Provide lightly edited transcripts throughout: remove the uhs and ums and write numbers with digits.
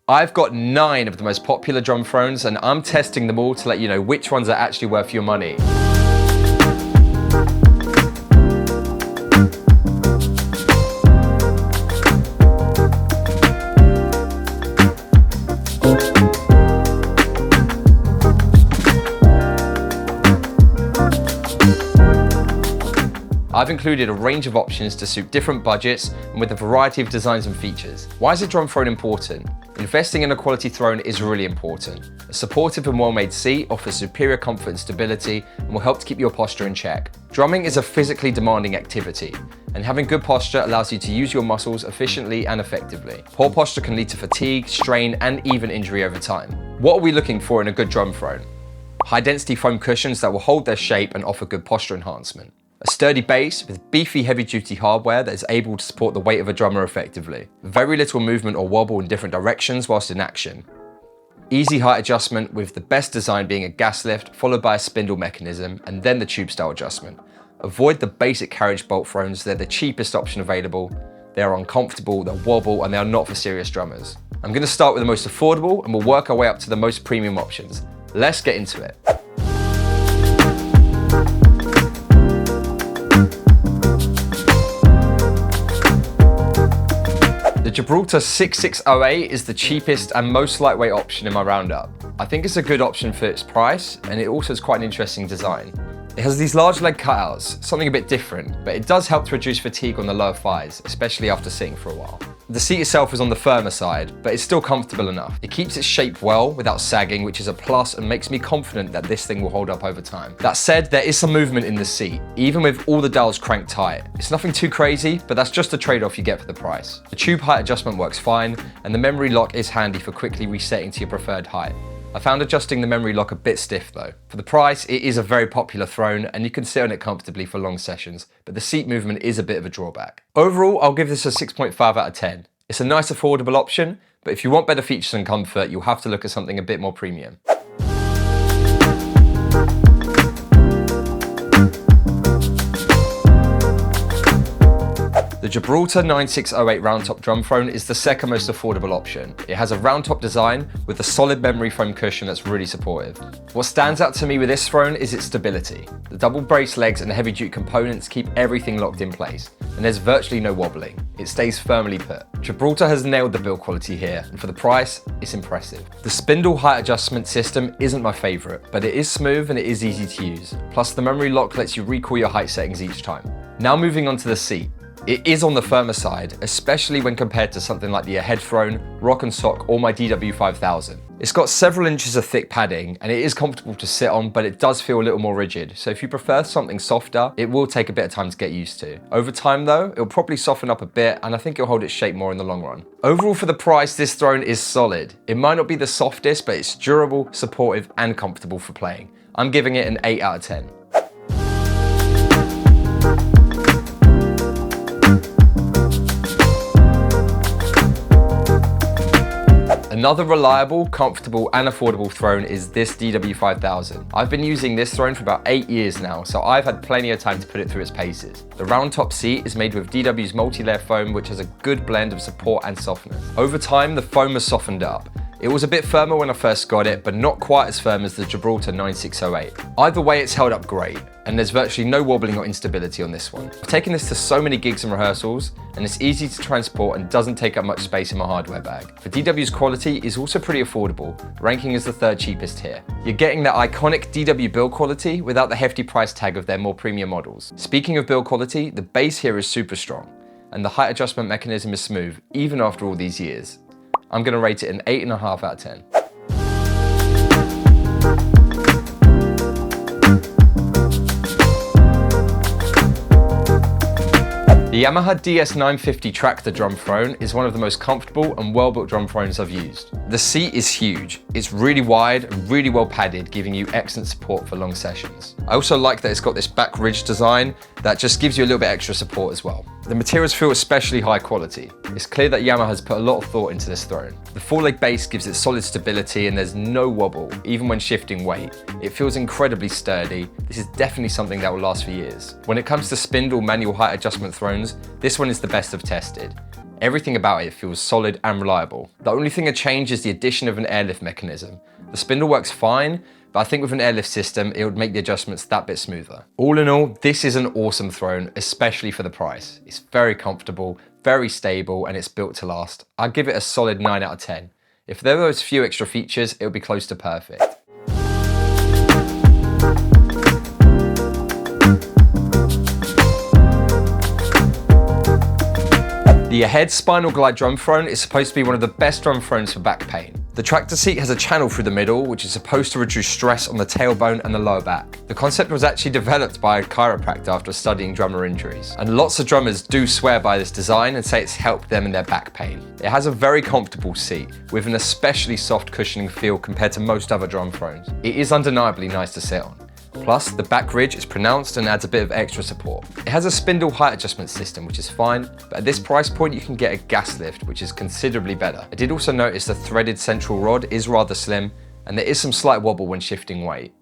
I've got 9 of the most popular drum thrones and I'm testing them all to let you know which ones are actually worth your money. I've included a range of options to suit different budgets and with a variety of designs and features. Why is a drum throne important? Investing in a quality throne is really important. A supportive and well-made seat offers superior comfort and stability and will help to keep your posture in check. Drumming is a physically demanding activity, and having good posture allows you to use your muscles efficiently and effectively. Poor posture can lead to fatigue, strain, and even injury over time. What are we looking for in a good drum throne? High-density foam cushions that will hold their shape and offer good posture enhancement. A sturdy base with beefy heavy-duty hardware that is able to support the weight of a drummer effectively. Very little movement or wobble in different directions whilst in action. Easy height adjustment with the best design being a gas lift followed by a spindle mechanism and then the tube style adjustment. Avoid the basic carriage bolt thrones, they're the cheapest option available. They are uncomfortable, they wobble, and they are not for serious drummers. I'm going to start with the most affordable and we'll work our way up to the most premium options. Let's get into it. The Gibraltar 6608 is the cheapest and most lightweight option in my roundup. I think it's a good option for its price, and it also has quite an interesting design. It has these large leg cutouts, something a bit different, but it does help to reduce fatigue on the lower thighs, especially after sitting for a while. The seat itself is on the firmer side, but it's still comfortable enough. It keeps its shape well without sagging, which is a plus and makes me confident that this thing will hold up over time. That said, there is some movement in the seat, even with all the dials cranked tight. It's nothing too crazy, but that's just a trade-off you get for the price. The tube height adjustment works fine, and the memory lock is handy for quickly resetting to your preferred height. I found adjusting the memory lock a bit stiff though. For the price, it is a very popular throne and you can sit on it comfortably for long sessions, but the seat movement is a bit of a drawback. Overall, I'll give this a 6.5 out of 10. It's a nice affordable option, but if you want better features and comfort, you'll have to look at something a bit more premium. The Gibraltar 9608 round top drum throne is the second most affordable option. It has a round top design with a solid memory foam cushion that's really supportive. What stands out to me with this throne is its stability. The double brace legs and heavy duty components keep everything locked in place, and there's virtually no wobbling. It stays firmly put. Gibraltar has nailed the build quality here, and for the price, it's impressive. The spindle height adjustment system isn't my favorite, but it is smooth and it is easy to use. Plus the memory lock lets you recall your height settings each time. Now moving on to the seat. It is on the firmer side, especially when compared to something like the Ahead Throne, Rock and Sock, or my DW5000. It's got several inches of thick padding, and it is comfortable to sit on, but it does feel a little more rigid. So if you prefer something softer, it will take a bit of time to get used to. Over time though, it'll probably soften up a bit, and I think it'll hold its shape more in the long run. Overall for the price, this throne is solid. It might not be the softest, but it's durable, supportive, and comfortable for playing. I'm giving it an 8 out of 10. Another reliable, comfortable, and affordable throne is this DW5000. I've been using this throne for about 8 years now, so I've had plenty of time to put it through its paces. The round top seat is made with DW's multi-layer foam, which has a good blend of support and softness. Over time, the foam has softened up. It was a bit firmer when I first got it, but not quite as firm as the Gibraltar 9608. Either way, it's held up great, and there's virtually no wobbling or instability on this one. I've taken this to so many gigs and rehearsals, and it's easy to transport and doesn't take up much space in my hardware bag. For DW's quality is also pretty affordable, ranking as the 3rd cheapest here. You're getting that iconic DW build quality without the hefty price tag of their more premium models. Speaking of build quality, the bass here is super strong, and the height adjustment mechanism is smooth, even after all these years. I'm going to rate it an 8.5 out of 10. The Yamaha DS950 Tractor drum throne is one of the most comfortable and well-built drum thrones I've used. The seat is huge. It's really wide and really well padded, giving you excellent support for long sessions. I also like that it's got this back ridge design that just gives you a little bit extra support as well. The materials feel especially high quality. It's clear that Yamaha has put a lot of thought into this throne. The 4-leg base gives it solid stability and there's no wobble, even when shifting weight. It feels incredibly sturdy. This is definitely something that will last for years. When it comes to spindle manual height adjustment thrones, this one is the best I've tested. Everything about it feels solid and reliable. The only thing that changed is the addition of an airlift mechanism. The spindle works fine, but I think with an airlift system, it would make the adjustments that bit smoother. All in all, this is an awesome throne, especially for the price. It's very comfortable, very stable, and it's built to last. I'd give it a solid 9 out of 10. If there were those few extra features, it would be close to perfect. The Ahead Spinal Glide drum throne is supposed to be one of the best drum thrones for back pain. The tractor seat has a channel through the middle, which is supposed to reduce stress on the tailbone and the lower back. The concept was actually developed by a chiropractor after studying drummer injuries. And lots of drummers do swear by this design and say it's helped them in their back pain. It has a very comfortable seat, with an especially soft cushioning feel compared to most other drum thrones. It is undeniably nice to sit on. Plus, the back ridge is pronounced and adds a bit of extra support. It has a spindle height adjustment system, which is fine, but at this price point you can get a gas lift, which is considerably better. I did also notice the threaded central rod is rather slim, and there is some slight wobble when shifting weight.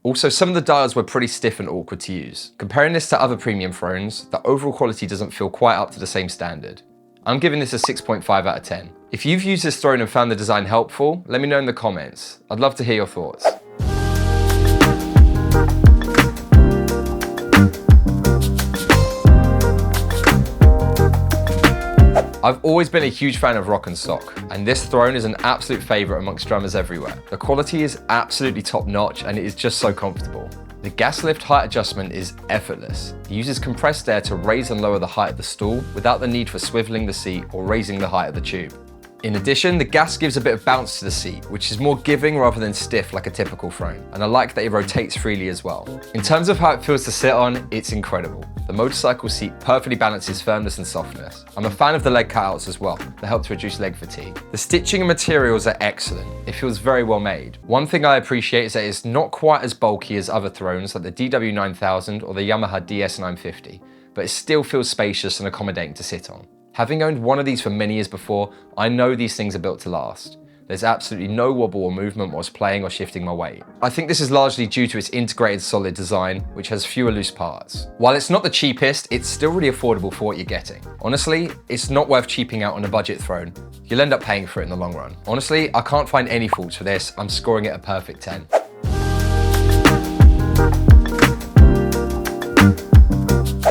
Also, some of the dials were pretty stiff and awkward to use. Comparing this to other premium thrones, the overall quality doesn't feel quite up to the same standard. I'm giving this a 6.5 out of 10. If you've used this throne and found the design helpful, let me know in the comments. I'd love to hear your thoughts. I've always been a huge fan of Rock and Sock, and this throne is an absolute favourite amongst drummers everywhere. The quality is absolutely top notch and it is just so comfortable. The gas lift height adjustment is effortless. It uses compressed air to raise and lower the height of the stool without the need for swiveling the seat or raising the height of the tube. In addition, the gas gives a bit of bounce to the seat, which is more giving rather than stiff like a typical throne, and I like that it rotates freely as well. In terms of how it feels to sit on, it's incredible. The motorcycle seat perfectly balances firmness and softness. I'm a fan of the leg cutouts as well, that help to reduce leg fatigue. The stitching and materials are excellent. It feels very well made. One thing I appreciate is that it's not quite as bulky as other thrones like the DW9000 or the Yamaha DS950, but it still feels spacious and accommodating to sit on. Having owned one of these for many years before, I know these things are built to last. There's absolutely no wobble or movement whilst playing or shifting my weight. I think this is largely due to its integrated solid design, which has fewer loose parts. While it's not the cheapest, it's still really affordable for what you're getting. Honestly, it's not worth cheaping out on a budget throne. You'll end up paying for it in the long run. Honestly, I can't find any faults for this. I'm scoring it a perfect 10.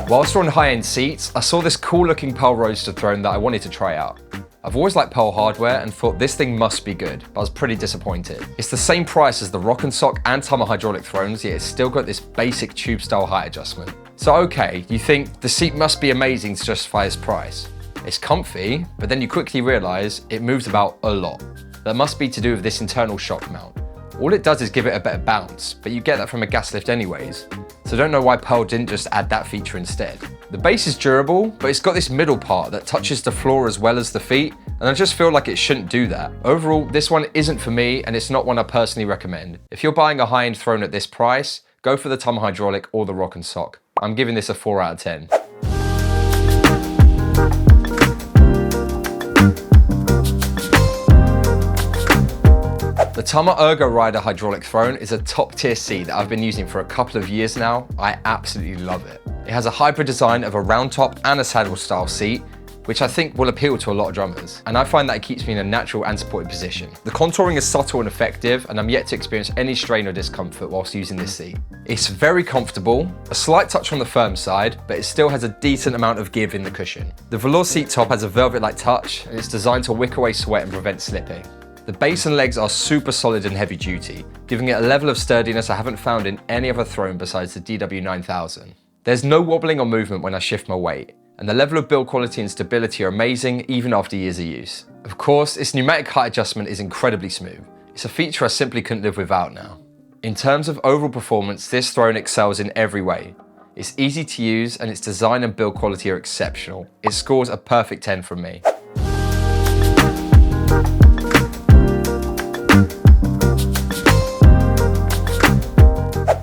Whilst we're on high-end seats, I saw this cool-looking Pearl Roadster throne that I wanted to try out. I've always liked Pearl hardware and thought this thing must be good, but I was pretty disappointed. It's the same price as the Rock and Sock and Tama hydraulic thrones, yet it's still got this basic tube-style height adjustment. So okay, you think the seat must be amazing to justify its price. It's comfy, but then you quickly realise it moves about a lot. That must be to do with this internal shock mount. All it does is give it a better bounce, but you get that from a gas lift anyways. So I don't know why Pearl didn't just add that feature instead. The base is durable, but it's got this middle part that touches the floor as well as the feet, and I just feel like it shouldn't do that. Overall, this one isn't for me, and it's not one I personally recommend. If you're buying a high-end throne at this price, go for the Tama hydraulic or the Rock and Sock. I'm giving this a 4 out of 10. The Tama Ergo-Rider hydraulic throne is a top tier seat that I've been using for a couple of years now. I absolutely love it. It has a hybrid design of a round top and a saddle style seat, which I think will appeal to a lot of drummers. And I find that it keeps me in a natural and supported position. The contouring is subtle and effective, and I'm yet to experience any strain or discomfort whilst using this seat. It's very comfortable, a slight touch on the firm side, but it still has a decent amount of give in the cushion. The velour seat top has a velvet-like touch, and it's designed to wick away sweat and prevent slipping. The base and legs are super solid and heavy duty, giving it a level of sturdiness I haven't found in any other throne besides the DW9000. There's no wobbling or movement when I shift my weight, and the level of build quality and stability are amazing even after years of use. Of course, its pneumatic height adjustment is incredibly smooth. It's a feature I simply couldn't live without now. In terms of overall performance, this throne excels in every way. It's easy to use and its design and build quality are exceptional. It scores a perfect 10 from me.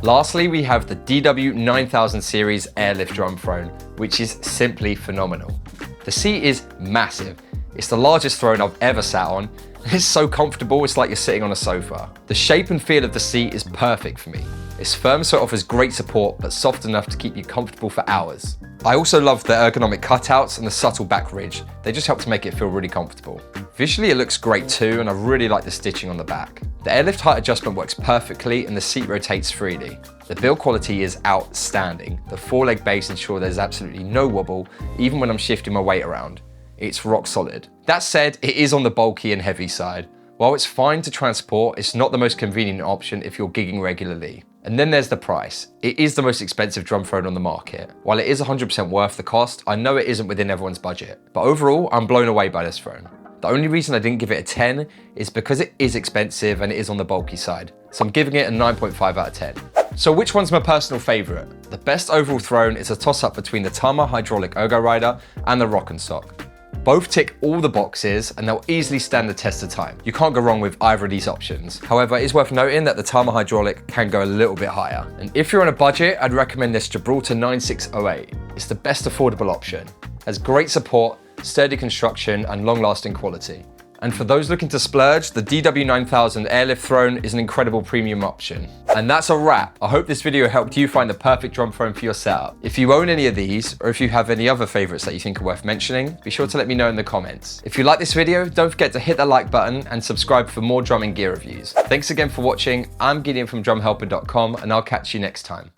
Lastly, we have the DW9000 series airlift drum throne, which is simply phenomenal. The seat is massive. It's the largest throne I've ever sat on. It's so comfortable, it's like you're sitting on a sofa. The shape and feel of the seat is perfect for me. It's firm so it offers great support, but soft enough to keep you comfortable for hours. I also love the ergonomic cutouts and the subtle back ridge. They just help to make it feel really comfortable. Visually it looks great too, and I really like the stitching on the back. The airlift height adjustment works perfectly and the seat rotates freely. The build quality is outstanding. The 4-leg base ensures there's absolutely no wobble, even when I'm shifting my weight around. It's rock solid. That said, it is on the bulky and heavy side. While it's fine to transport, it's not the most convenient option if you're gigging regularly. And then there's the price. It is the most expensive drum throne on the market. While it is 100% worth the cost, I know it isn't within everyone's budget. But overall, I'm blown away by this throne. The only reason I didn't give it a 10 is because it is expensive and it is on the bulky side. So I'm giving it a 9.5 out of 10. So which one's my personal favorite? The best overall throne is a toss-up between the Tama hydraulic Ergo-Rider and the Rock and Sock. Both tick all the boxes and they'll easily stand the test of time. You can't go wrong with either of these options. However, it is worth noting that the Tama hydraulic can go a little bit higher. And if you're on a budget, I'd recommend this Gibraltar 9608. It's the best affordable option. Has great support, sturdy construction, and long-lasting quality. And for those looking to splurge, the DW9000 airlift throne is an incredible premium option. And that's a wrap. I hope this video helped you find the perfect drum throne for your setup. If you own any of these, or if you have any other favorites that you think are worth mentioning, be sure to let me know in the comments. If you like this video, don't forget to hit the like button and subscribe for more drumming gear reviews. Thanks again for watching. I'm Gideon from drumhelper.com, and I'll catch you next time.